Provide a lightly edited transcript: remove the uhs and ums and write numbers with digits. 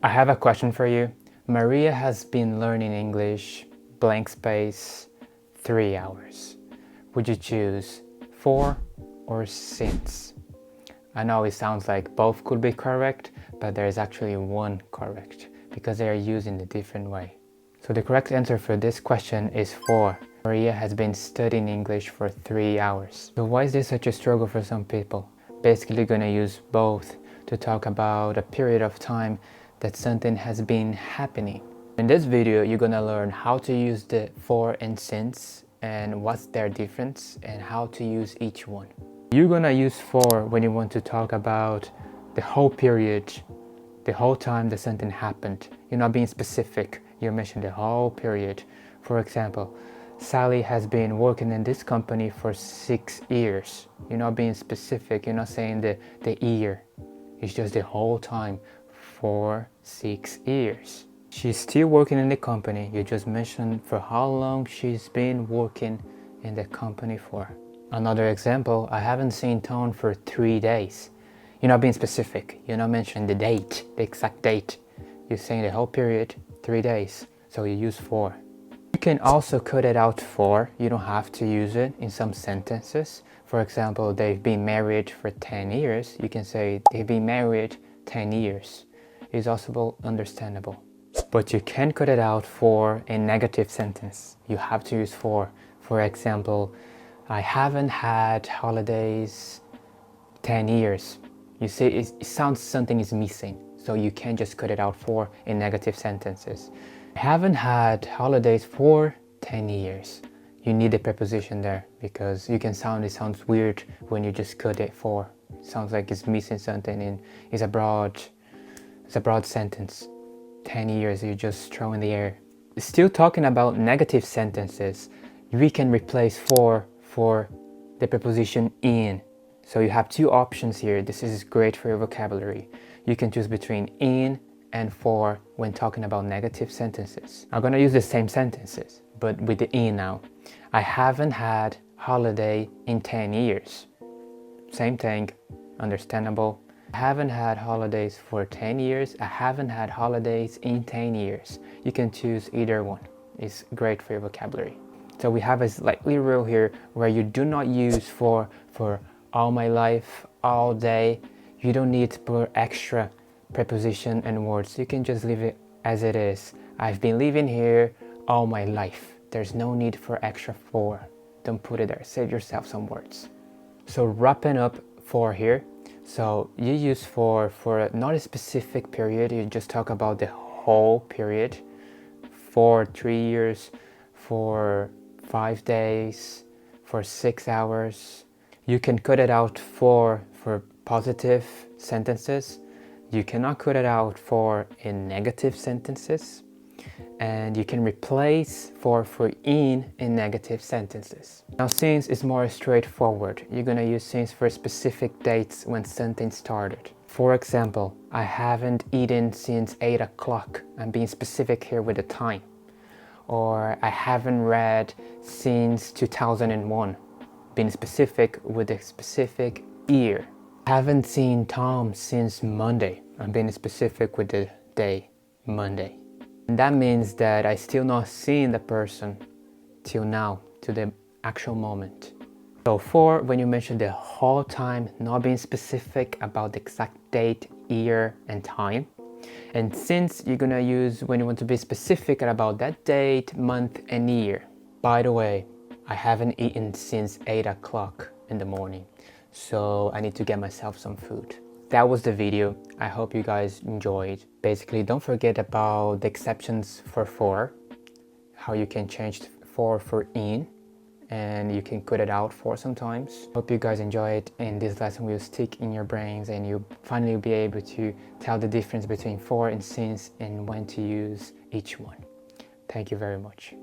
I have a question for you. Maria has been learning English, blank space, 3 hours. Would you choose for or since? I know it sounds like both could be correct, but there is actually one correct because they are used in a different way. So the correct answer for this question is for. Maria has been studying English for 3 hours. So why is this such a struggle for some people? Basically gonna use both to talk about a period of time that something has been happening. In this video, you're gonna learn how to use the for and since and what's their difference and how to use each one. You're gonna use for when you want to talk about the whole period, the whole time that something happened. You're not being specific, you're mentioning the whole period. For example, Sally has been working in this company for 6 years. You're not being specific, you're not saying the year. It's just the whole time for 6 years. She's still working in the company. You just mentioned for how long she's been working in the company for. Another example, I haven't seen Tone for 3 days. You're not being specific. You're not mentioning the date, the exact date. You're saying the whole period, 3 days. So you use for. You can also cut it out for. You don't have to use it in some sentences. For example, they've been married for 10 years. You can say they've been married 10 years. It's also understandable. But you can cut it out for a negative sentence. You have to use for. For example, I haven't had holidays 10 years. You see, it sounds something is missing. So you can't just cut it out for in negative sentences. I haven't had holidays for 10 years. You need the preposition there because it sounds weird when you just cut it for. It sounds like it's missing something and it's a broad sentence. 10 years you just throw in the air. Still talking about negative sentences, we can replace for the preposition in. So you have two options here. This is great for your vocabulary. You can choose between in and for when talking about negative sentences. I'm gonna use the same sentences, but with the in now. I haven't had holiday in 10 years. Same thing, understandable. I haven't had holidays for 10 years. I haven't had holidays in 10 years. You can choose either one. It's great for your vocabulary. So we have a slightly rule here where you do not use for all my life, all day. You don't need to put extra preposition and words. You can just leave it as it is. I've been living here all my life. There's no need for extra for. Don't put it there. Save yourself some words. So wrapping up for here. So you use for not a specific period. You just talk about the whole period. For 3 years, for 5 days, for 6 hours. You can cut it out for positive sentences. You cannot cut it out for in negative sentences. And you can replace for in negative sentences. Now since is more straightforward. You're gonna use since for specific dates when something started. For example, I haven't eaten since 8 o'clock. I'm being specific here with the time. Or I haven't read since 2001. Being specific with a specific year. I haven't seen Tom since Monday. I'm being specific with the day, Monday. And that means that I still not seeing the person till now, to the actual moment. So for when you mention the whole time, not being specific about the exact date, year and time. And since you're gonna use when you want to be specific about that date, month and year. By the way, I haven't eaten since 8 o'clock in the morning. So I need to get myself some food. That was the video. I hope you guys enjoyed. Basically, don't forget about the exceptions for, how you can change for in, and you can cut it out for sometimes. Hope you guys enjoy it, and this lesson will stick in your brains and you'll finally be able to tell the difference between for and since and when to use each one. Thank you very much.